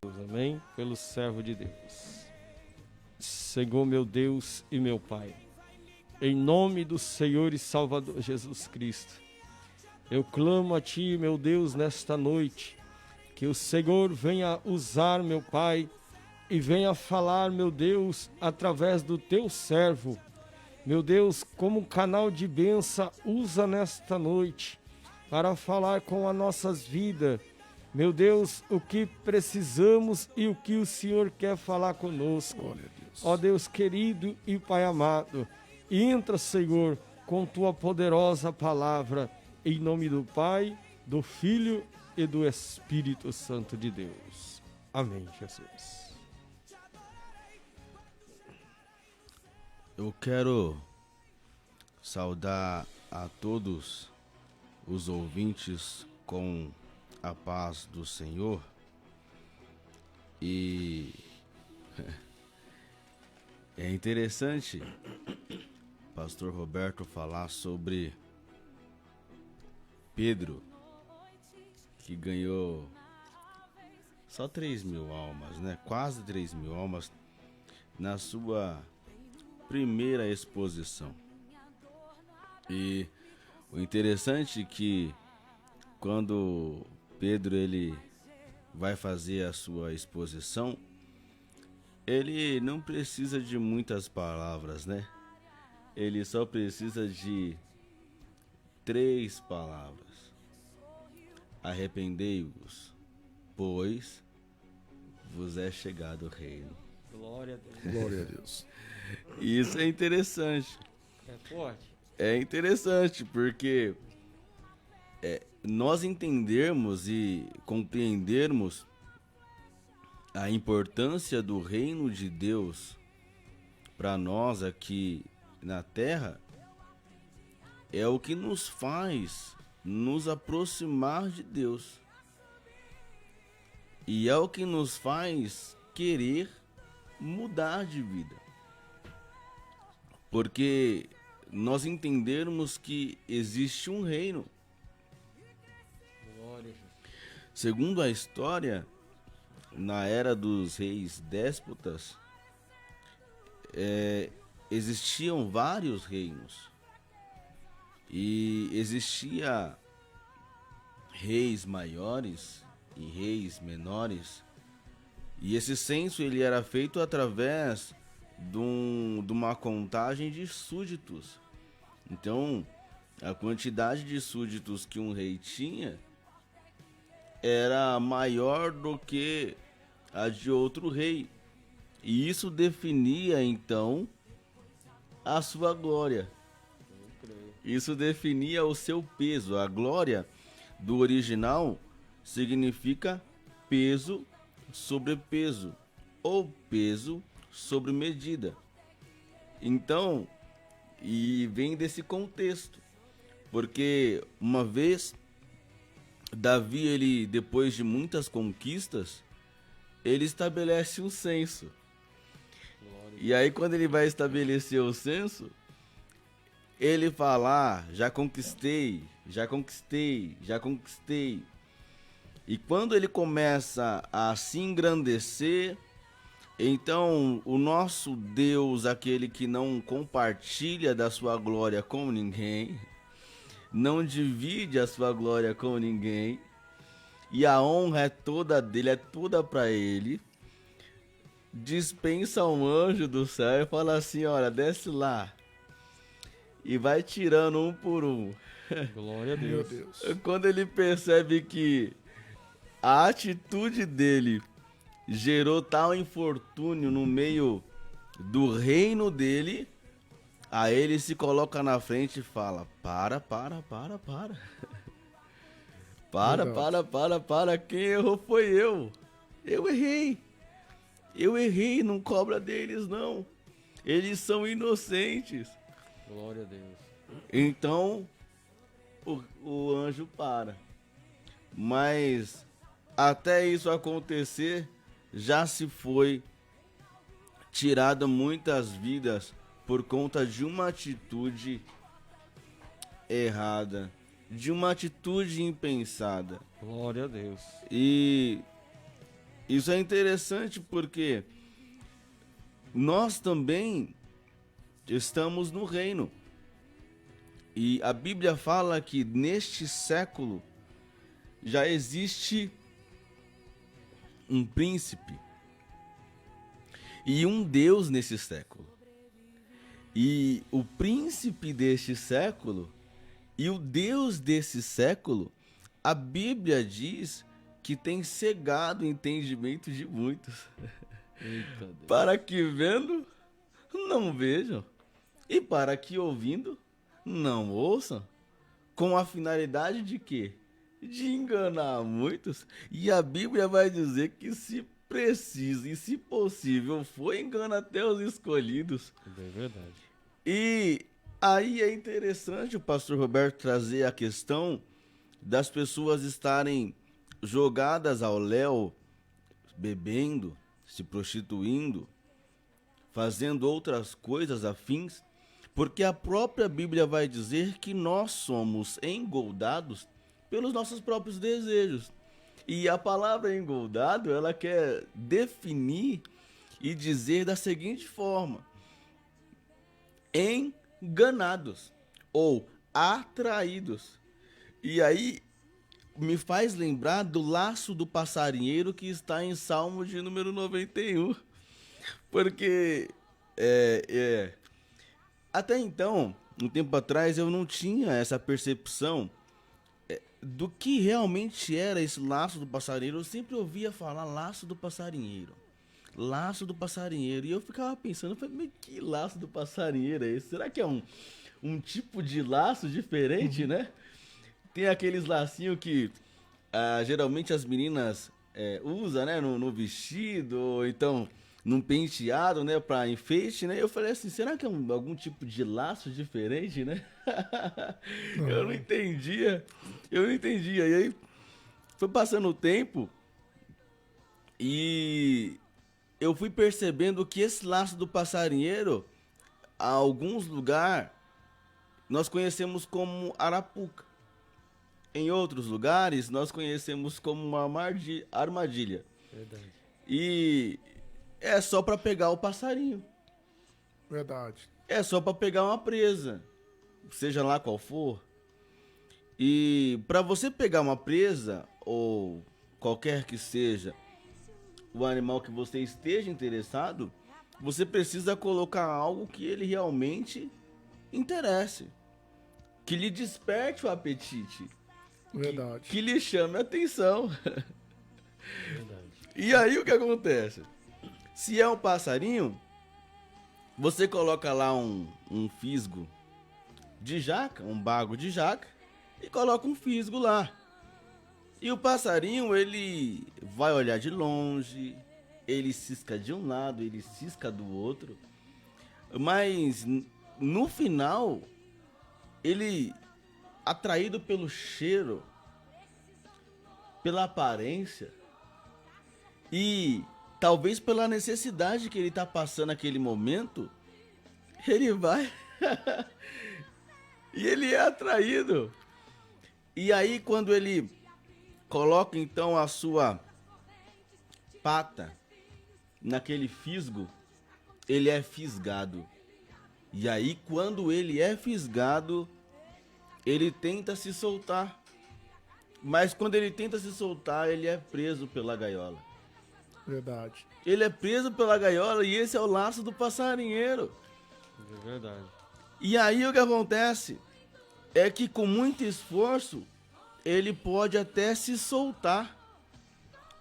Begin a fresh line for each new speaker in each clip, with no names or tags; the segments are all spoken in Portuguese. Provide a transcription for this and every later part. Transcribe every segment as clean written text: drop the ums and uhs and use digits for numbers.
Amém? Pelo servo de Deus. Senhor meu Deus e meu Pai, em nome do Senhor e Salvador Jesus Cristo, eu clamo a Ti, meu Deus, nesta noite, que o Senhor venha usar, meu Pai, e venha falar, meu Deus, através do Teu servo. Meu Deus, como canal de bênção, usa nesta noite para falar com as nossas vidas. Meu Deus, o que precisamos e o que o Senhor quer falar conosco. Ó Deus querido e Pai amado, entra, Senhor, com Tua poderosa palavra, em nome do Pai, do Filho e do Espírito Santo de Deus. Amém, Jesus.
Eu quero saudar a todos os ouvintes com a paz do Senhor e é interessante Pastor Roberto falar sobre Pedro, que ganhou só 3.000 almas, né? Quase 3.000 almas na sua primeira exposição. E o interessante é que quando Pedro ele vai fazer a sua exposição, ele não precisa de muitas palavras, né? Ele só precisa de 3 palavras. Arrependei-vos, pois vos é chegado o reino.
Glória a Deus.
Glória a Deus.
Isso é interessante.
É forte.
É interessante porque nós entendermos e compreendermos a importância do reino de Deus para nós aqui na terra é o que nos faz nos aproximar de Deus. E é o que nos faz querer mudar de vida. Porque nós entendermos que existe um reino.
Glória a Jesus.
Segundo a história, na era dos reis déspotas, existiam vários reinos. E existia reis maiores e reis menores. E esse censo ele era feito através de uma contagem de súditos. Então, a quantidade de súditos que um rei tinha era maior do que a de outro rei. E isso definia, então, a sua glória. Isso definia o seu peso. A glória do original significa peso sobre peso, ou peso sobre medida. Então, e vem desse contexto, porque uma vez Davi, ele depois de muitas conquistas, ele estabelece um censo. E aí quando ele vai estabelecer o censo, ele fala: já conquistei, já conquistei, já conquistei. E quando ele começa a se engrandecer, então o nosso Deus, aquele que não compartilha da sua glória com ninguém, não divide a sua glória com ninguém, e a honra é toda dele, é toda para ele, dispensa um anjo do céu e fala assim: olha, desce lá e vai tirando um por um.
Glória a
Meu
Deus.
Deus.
Quando ele percebe que a atitude dele gerou tal infortúnio no meio do reino dele, aí ele se coloca na frente e fala: para. Para, quem errou foi eu. Eu errei, não cobra deles não. Eles são inocentes.
Glória a Deus.
Então, o anjo para. Mas até isso acontecer, já se foi tirada muitas vidas por conta de uma atitude errada, de uma atitude impensada.
Glória a Deus.
E Isso é interessante porque nós também estamos no reino. E a Bíblia fala que neste século já existe um príncipe e um Deus nesse século. E o príncipe deste século e o Deus desse século, a Bíblia diz que tem cegado o entendimento de muitos.
Eita Deus.
Para que vendo, não vejam. E para que ouvindo, não ouçam. Com a finalidade de quê? De enganar muitos. E a Bíblia vai dizer que se preciso e se possível for, engana até os escolhidos.
É verdade.
E aí é interessante o pastor Roberto trazer a questão das pessoas estarem jogadas ao léu, bebendo, se prostituindo, fazendo outras coisas afins, porque a própria Bíblia vai dizer que nós somos engoldados pelos nossos próprios desejos. E a palavra engoldado, ela quer definir e dizer da seguinte forma: enganados ou atraídos. E aí me faz lembrar do laço do passarinheiro que está em Salmo de número 91. Porque até então, um tempo atrás, eu não tinha essa percepção do que realmente era esse laço do passarinheiro. Eu sempre ouvia falar laço do passarinheiro. Laço do passarinheiro. E eu ficava pensando, mas que laço do passarinheiro é esse? Será que é um tipo de laço diferente, né? Tem aqueles lacinhos que geralmente as meninas usam, né? No vestido, ou então num penteado, né? Pra enfeite, né? Eu falei assim, será que é algum tipo de laço diferente, né? Eu não entendia. E aí foi passando o tempo e eu fui percebendo que esse laço do passarinheiro, a alguns lugares, nós conhecemos como arapuca. Em outros lugares, nós conhecemos como uma armadilha.
Verdade.
E é só para pegar o passarinho.
Verdade.
É só para pegar uma presa, seja lá qual for. E para você pegar uma presa, ou qualquer que seja o animal que você esteja interessado, você precisa colocar algo que ele realmente interesse, que lhe desperte o apetite,
Verdade.
que lhe chame a atenção.
Verdade.
E aí o que acontece? Se é um passarinho, você coloca lá um fisgo de jaca, um bago de jaca, e coloca um fisgo lá. E o passarinho, ele vai olhar de longe, ele cisca de um lado, ele cisca do outro, mas no final, ele, atraído pelo cheiro, pela aparência e talvez pela necessidade que ele está passando naquele momento, ele vai e ele é atraído. E aí quando ele coloca então a sua pata naquele fisgo, ele é fisgado. E aí quando ele é fisgado, ele tenta se soltar. Mas quando ele tenta se soltar, ele é preso pela gaiola.
Verdade.
Ele é preso pela gaiola e esse é o laço do passarinheiro.
É verdade.
E aí o que acontece é que com muito esforço, ele pode até se soltar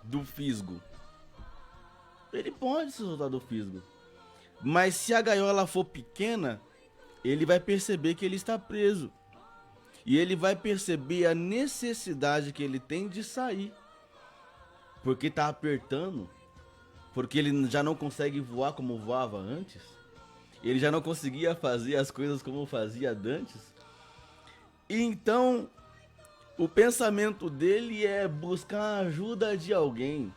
do fisgo. Ele pode se soltar do fisgo. Mas se a gaiola for pequena, ele vai perceber que ele está preso. E ele vai perceber a necessidade que ele tem de sair. Porque está apertando. Porque ele já não consegue voar como voava antes. Ele já não conseguia fazer as coisas como fazia antes. E então, o pensamento dele é buscar a ajuda de alguém.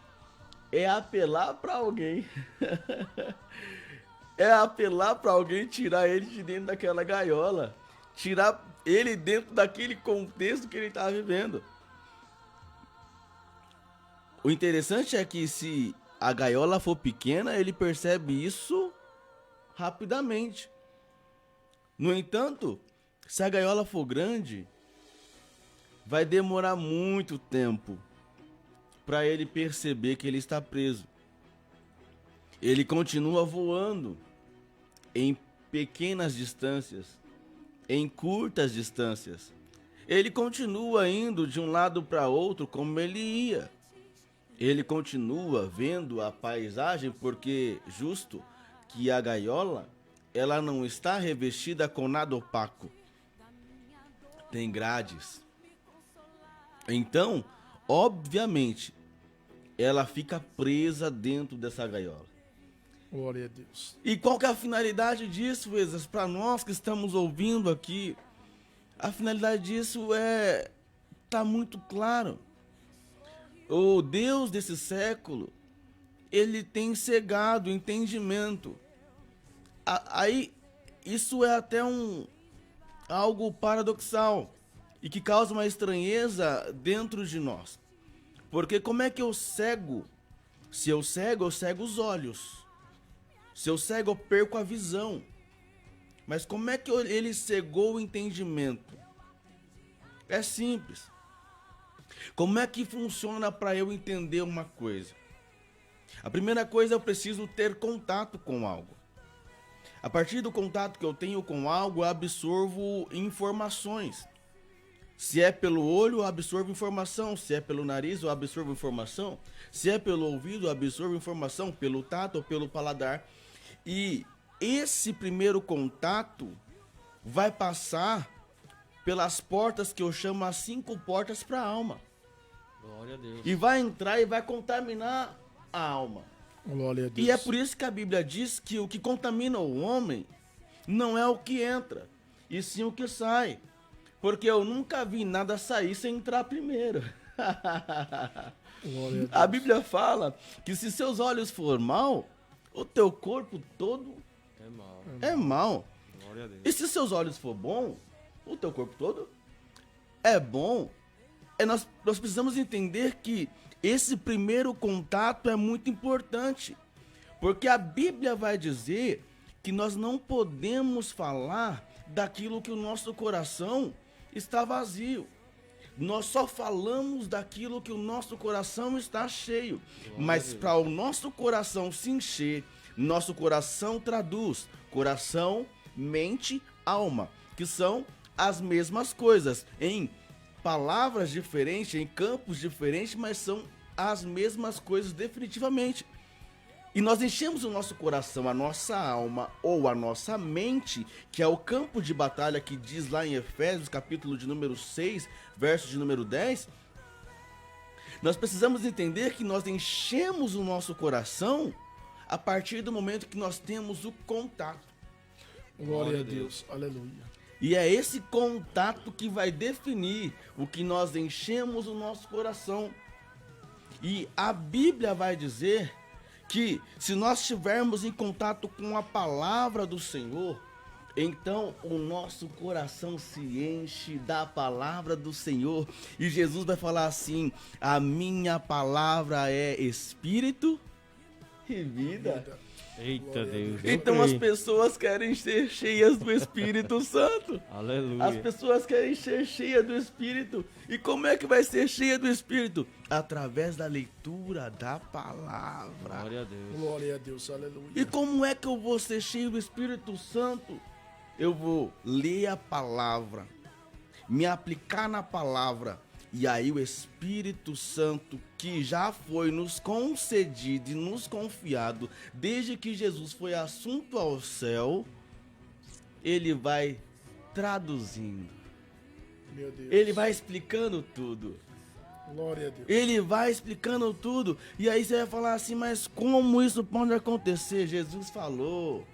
É apelar para alguém. É apelar para alguém tirar ele de dentro daquela gaiola. Tirar ele dentro daquele contexto que ele está vivendo. O interessante é que se a gaiola for pequena, ele percebe isso rapidamente. No entanto, se a gaiola for grande, vai demorar muito tempo para ele perceber que ele está preso. Ele continua voando em pequenas distâncias, em curtas distâncias. Ele continua indo de um lado para outro como ele ia. Ele continua vendo a paisagem porque justo que a gaiola, ela não está revestida com nada opaco. Tem grades. Então, obviamente, ela fica presa dentro dessa gaiola.
Glória a Deus.
E qual que é a finalidade disso, Esdras? Para nós que estamos ouvindo aqui, a finalidade disso tá muito claro. O Deus desse século, ele tem cegado o entendimento. Aí, isso é até algo paradoxal e que causa uma estranheza dentro de nós. Porque como é que eu cego? Se eu cego os olhos. Se eu cego, eu perco a visão. Mas como é que ele cegou o entendimento? É simples. Como é que funciona para eu entender uma coisa? A primeira coisa, eu preciso ter contato com algo. A partir do contato que eu tenho com algo, eu absorvo informações. Se é pelo olho, eu absorvo informação. Se é pelo nariz, eu absorvo informação. Se é pelo ouvido, eu absorvo informação. Pelo tato ou pelo paladar. E esse primeiro contato vai passar pelas portas que eu chamo as 5 portas para a alma.
Glória a Deus.
E vai entrar e vai contaminar a alma.
Glória a Deus.
E é por isso que a Bíblia diz que o que contamina o homem não é o que entra, e sim o que sai. Porque eu nunca vi nada sair sem entrar primeiro.
Glória a Deus.
A Bíblia fala que se seus olhos for mal, o teu corpo todo
É mal.
é mal.
Glória a Deus.
E se seus olhos for bom, o teu corpo todo é bom. Nós precisamos entender que esse primeiro contato é muito importante. Porque a Bíblia vai dizer que nós não podemos falar daquilo que o nosso coração está vazio. Nós só falamos daquilo que o nosso coração está cheio. Mas para o nosso coração se encher, nosso coração traduz coração, mente, alma, que são as mesmas coisas, em palavras diferentes, em campos diferentes, mas são as mesmas coisas definitivamente. E nós enchemos o nosso coração, a nossa alma ou a nossa mente, que é o campo de batalha que diz lá em Efésios, capítulo de número 6, verso de número 10. Nós precisamos entender que nós enchemos o nosso coração a partir do momento que nós temos o contato.
Glória a Deus. Aleluia.
E é esse contato que vai definir o que nós enchemos o nosso coração. E a Bíblia vai dizer que se nós estivermos em contato com a palavra do Senhor, então o nosso coração se enche da palavra do Senhor. E Jesus vai falar assim: a minha palavra é espírito e vida.
Eita Deus.
Então as pessoas querem ser cheias do Espírito Santo.
Aleluia.
As pessoas querem ser cheias do Espírito. E como é que vai ser cheia do Espírito? Através da leitura da palavra.
Glória a Deus.
Glória a Deus. Aleluia.
E como é que eu vou ser cheio do Espírito Santo? Eu vou ler a palavra, me aplicar na palavra. E aí o Espírito Santo, que já foi nos concedido e nos confiado desde que Jesus foi assunto ao céu, ele vai traduzindo.
Meu Deus.
Ele vai explicando tudo.
Glória a Deus.
Ele vai explicando tudo. E aí você vai falar assim: mas como isso pode acontecer? Jesus falou,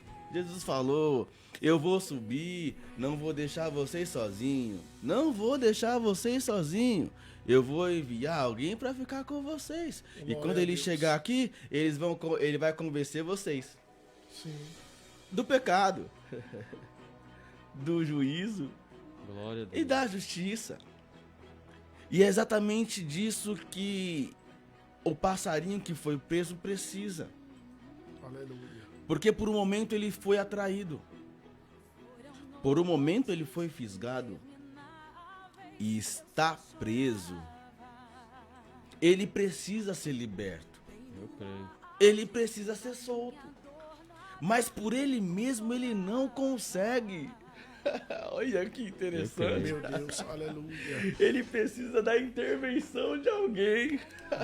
eu vou subir, não vou deixar vocês sozinhos. Não vou deixar vocês sozinhos. Eu vou enviar alguém para ficar com vocês.
Glória
E quando
a
ele
Deus.
chegar aqui, ele vai convencer vocês
Sim.
do pecado, do juízo
Glória a Deus.
e da justiça. E é exatamente disso que o passarinho que foi preso precisa.
Aleluia.
Porque por um momento ele foi atraído. Por um momento ele foi fisgado. E está preso. Ele precisa ser liberto.
Eu creio.
Ele precisa ser solto. Mas por ele mesmo ele não consegue. Olha que interessante.
Meu Deus, aleluia.
Ele precisa da intervenção de alguém.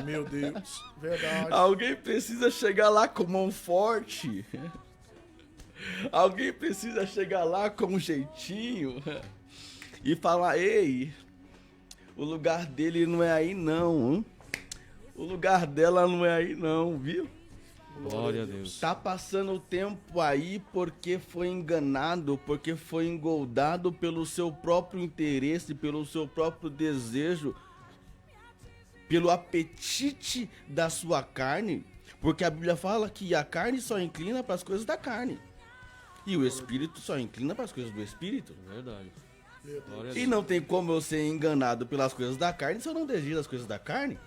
Meu Deus, verdade.
Alguém precisa chegar lá com mão forte. Alguém precisa chegar lá com um jeitinho e falar: ei, o lugar dele não é aí não. Hein? O lugar dela não é aí não, viu?
Glória a Deus.
Tá passando o tempo aí porque foi enganado, porque foi engoldado pelo seu próprio interesse, pelo seu próprio desejo, pelo apetite da sua carne, porque a Bíblia fala que a carne só inclina para as coisas da carne e o espírito só inclina para as coisas do espírito.
Verdade.
Meu
Glória a
Deus,
E
Deus.
não tem como eu ser enganado pelas coisas da carne se eu não desejo as coisas da carne.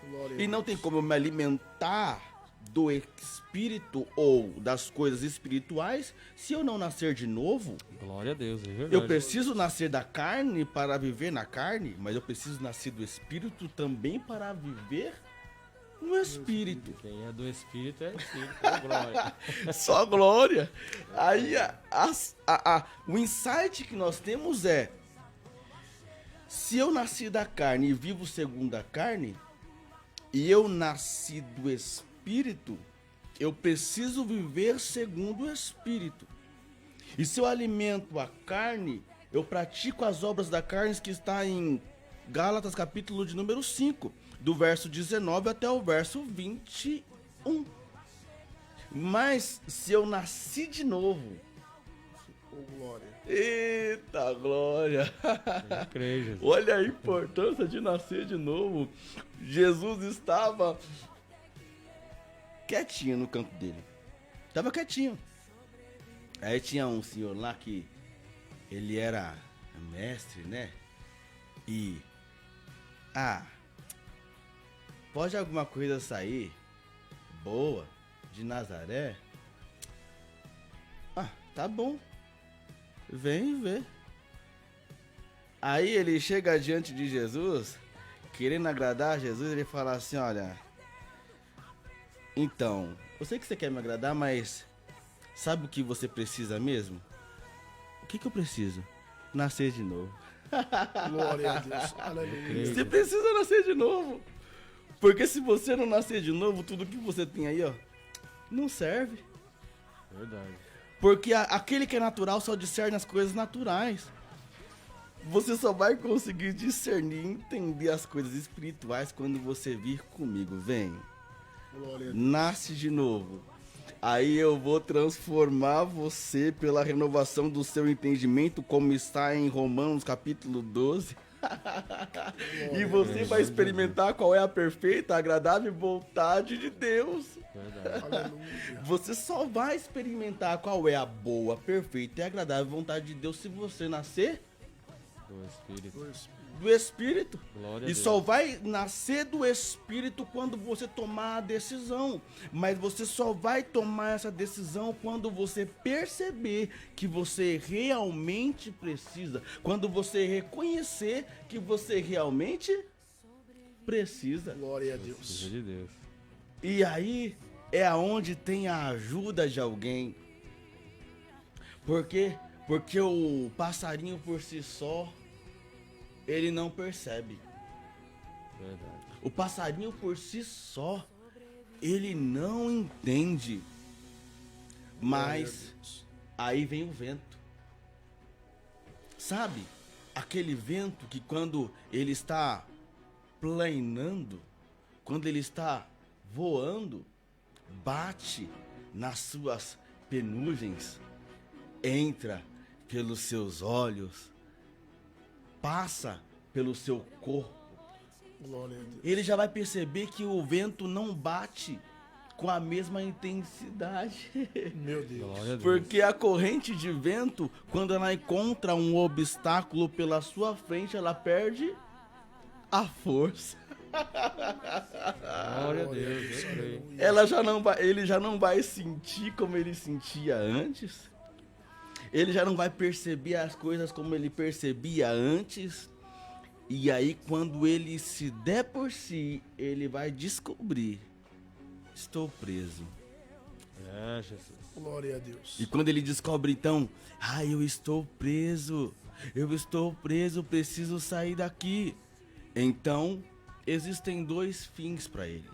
glória a
E não
Deus.
tem como eu me alimentar do espírito ou das coisas espirituais se eu não nascer de novo.
Glória a Deus, é verdade.
Eu preciso nascer da carne para viver na carne, mas eu preciso nascer do espírito também para viver no espírito.
Quem é do Espírito é Espírito. Oh, glória.
Só glória. Aí o insight que nós temos é: se eu nasci da carne e vivo segundo a carne, e eu nasci do espírito, eu preciso viver segundo o espírito. E se eu alimento a carne, eu pratico as obras da carne, que está em Gálatas capítulo de número 5, do verso 19 até o verso 21. Mas se eu nasci de novo,
Oh, glória.
eita glória!
Eu creio, Jesus.
Olha a importância de nascer de novo. Jesus estava quietinho no canto dele. Estava quietinho. Aí tinha um senhor lá que ele era mestre, né? E pode alguma coisa sair boa de Nazaré? Tá bom. Vem ver. Aí ele chega diante de Jesus, querendo agradar a Jesus, ele fala assim: olha, então, eu sei que você quer me agradar, mas sabe o que você precisa mesmo? O que eu preciso? Nascer de novo.
Glória a Deus, aleluia.
Você precisa nascer de novo. Porque se você não nascer de novo, tudo que você tem aí, ó, não serve.
Verdade.
Porque aquele que é natural só discerne as coisas naturais. Você só vai conseguir discernir e entender as coisas espirituais quando você vir comigo. Vem,
Glória a Deus.
nasce de novo. Aí eu vou transformar você pela renovação do seu entendimento, como está em Romanos capítulo 12. E você vai experimentar qual é a perfeita, agradável vontade de Deus.
Verdade.
Aleluia.
Você só vai experimentar qual é a boa, perfeita e agradável vontade de Deus se você nascer
Do Espírito.
Do Espírito.
do Espírito.
Glória a
E
Deus.
só vai nascer do Espírito quando você tomar a decisão. Mas você só vai tomar essa decisão quando você perceber que você realmente precisa. Quando você reconhecer que você realmente precisa.
Glória a
Filho
Deus.
de Deus.
E aí é aonde tem a ajuda de alguém. Por quê? Porque o passarinho por si só, ele não percebe.
Verdade.
O passarinho por si só, ele não entende. Mas aí vem o vento. Sabe? Aquele vento que quando ele está planando, quando ele está voando, bate nas suas penugens, entra pelos seus olhos, passa pelo seu corpo.
Glória a Deus.
Ele já vai perceber que o vento não bate com a mesma intensidade.
Meu Deus.
Glória a Deus.
Porque a corrente de vento, quando ela encontra um obstáculo pela sua frente, ela perde a força.
Glória a Deus, eu creio.
Ele já não vai sentir como ele sentia antes. Ele já não vai perceber as coisas como ele percebia antes. E aí, quando ele se der por si, ele vai descobrir: estou preso.
É, Jesus.
Glória a Deus.
E quando ele descobre, então, eu estou preso, preciso sair daqui. Então, existem dois fins para ele.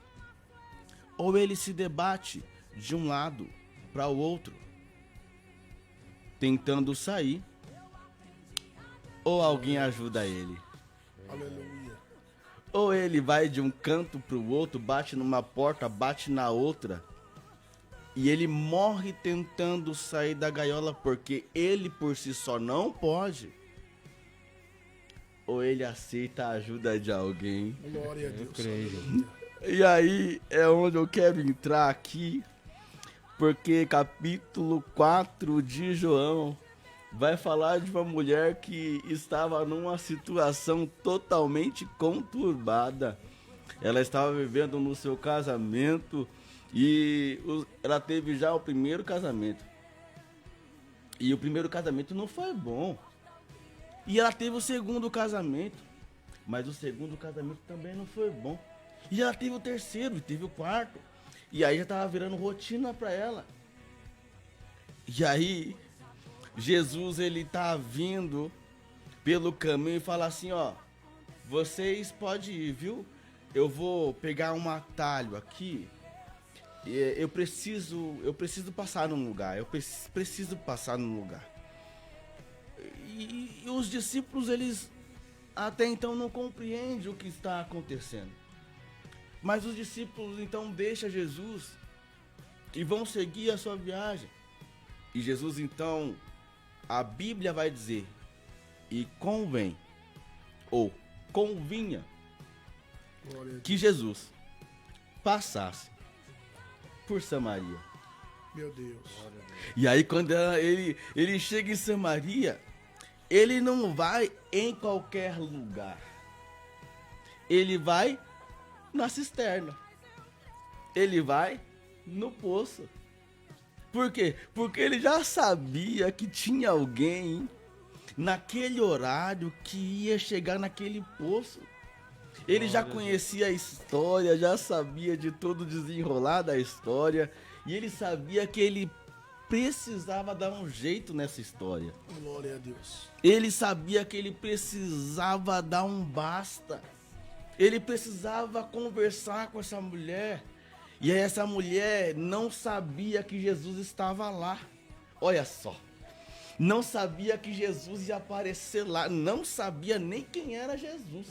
Ou ele se debate de um lado para o outro, tentando sair, ou alguém ajuda ele.
Aleluia.
Ou ele vai de um canto para o outro, bate numa porta, bate na outra, e ele morre tentando sair da gaiola porque ele por si só não pode. Ou ele aceita a ajuda de alguém.
Glória a Deus.
creio.
Aleluia.
E aí é onde eu quero entrar aqui, porque capítulo 4 de João vai falar de uma mulher que estava numa situação totalmente conturbada. Ela estava vivendo no seu casamento e ela teve já o primeiro casamento. E o primeiro casamento não foi bom. E ela teve o segundo casamento, mas o segundo casamento também não foi bom. E ela teve o terceiro, e teve o quarto. E aí já estava virando rotina para ela. E aí Jesus, ele tá vindo pelo caminho e fala assim, ó, vocês podem ir, viu? Eu vou pegar um atalho aqui. Eu preciso passar num lugar. Eu preciso passar num lugar. E os discípulos, eles até então não compreendem o que está acontecendo. Mas os discípulos então deixam Jesus e vão seguir a sua viagem. E Jesus então, a Bíblia vai dizer, e convém, ou convinha, que Jesus passasse por Samaria.
Meu Deus.
E aí quando ele chega em Samaria, ele não vai em qualquer lugar. Ele vai na cisterna. Ele vai no poço. Por quê? Porque ele já sabia que tinha alguém naquele horário que ia chegar naquele poço. Ele já conhecia a história, já sabia de todo o desenrolar da história. E ele sabia que ele precisava dar um jeito nessa história.
Glória a Deus.
Ele sabia que ele precisava dar um basta. Ele precisava conversar com essa mulher. E aí essa mulher não sabia que Jesus estava lá. Olha só. Não sabia que Jesus ia aparecer lá. Não sabia nem quem era Jesus.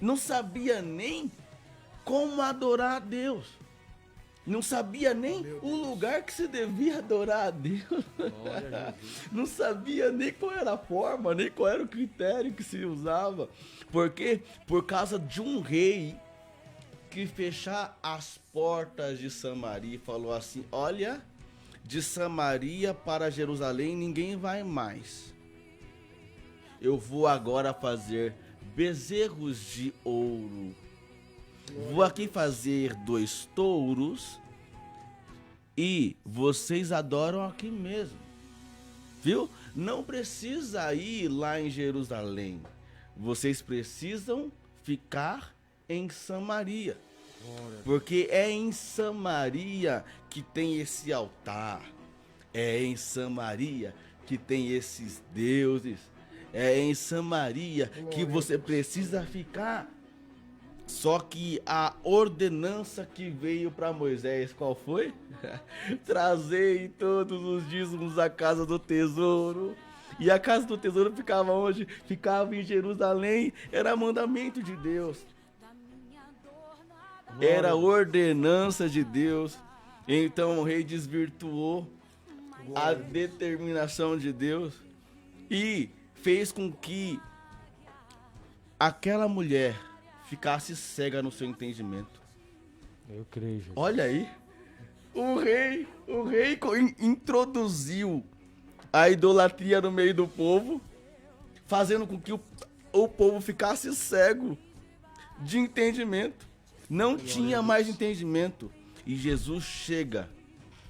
Não sabia nem como adorar a Deus. Não sabia nem o lugar que se devia adorar a Deus. Não sabia nem qual era a forma, nem qual era o critério que se usava. Por quê? Por causa de um rei que fechar as portas de Samaria e falou assim, olha, de Samaria para Jerusalém ninguém vai mais. Eu vou agora fazer bezerros de ouro. Vou aqui fazer 2 touros e vocês adoram aqui mesmo, viu? Não precisa ir lá em Jerusalém, vocês precisam ficar em Samaria, porque é em Samaria que tem esse altar, é em Samaria que tem esses deuses, é em Samaria que você precisa ficar. Só que a ordenança que veio para Moisés, qual foi? Trazei todos os dízimos à casa do tesouro. E a casa do tesouro ficava onde? Ficava em Jerusalém. Era mandamento de Deus. Era ordenança de Deus. Então o rei desvirtuou a determinação de Deus e fez com que aquela mulher ficasse cega no seu entendimento.
Eu creio, Jesus.
Olha aí, o rei introduziu a idolatria no meio do povo, fazendo com que o povo ficasse cego. de entendimento. Não tinha mais entendimento. E Jesus chega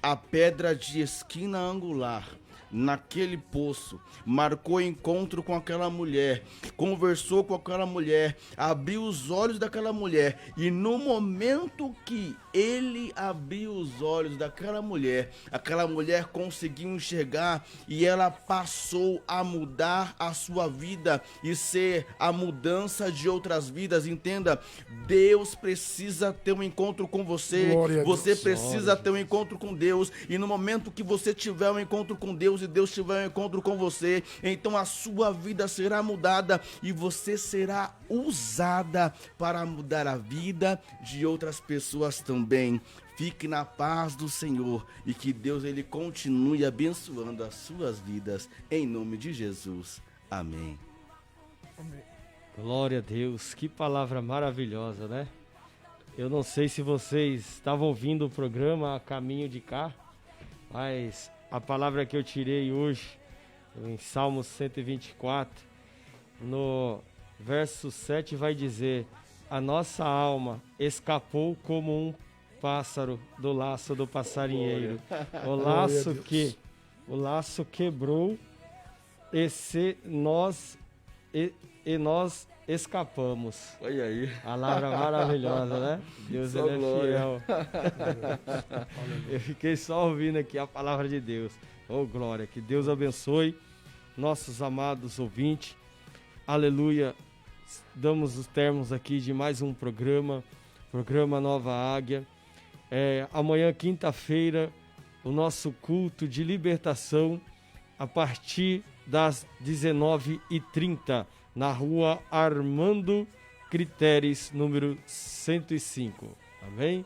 à pedra de esquina angular, naquele poço, marcou encontro com aquela mulher, conversou com aquela mulher, abriu os olhos daquela mulher, e no momento que ele abriu os olhos daquela mulher, aquela mulher conseguiu enxergar e ela passou a mudar a sua vida e ser a mudança de outras vidas. Entenda, Deus precisa ter um encontro com você,
Glória a
você
Deus.
precisa ter um encontro com Deus, e no momento que você tiver um encontro com Deus e Deus tiver um encontro com você, então a sua vida será mudada e você será usada para mudar a vida de outras pessoas também. Fique na paz do Senhor e que Deus ele continue abençoando as suas vidas em nome de Jesus. Amém.
Glória a Deus, que palavra maravilhosa, né? Eu não sei se vocês estavam ouvindo o programa a caminho de cá, mas a palavra que eu tirei hoje, em Salmos 124, no verso 7 vai dizer: a nossa alma escapou como um pássaro do laço do passarinheiro. O laço quebrou e nós escapamos.
Olha aí.
Palavra maravilhosa, né? Deus
Só
ele é
glória.
fiel. Eu fiquei só ouvindo aqui a palavra de Deus. Oh, glória, que Deus abençoe nossos amados ouvintes. Aleluia. Damos os termos aqui de mais um programa Nova Águia. Amanhã, quinta-feira, o nosso culto de libertação a partir das 19h30, na rua Armando Criteres, número 105. Amém?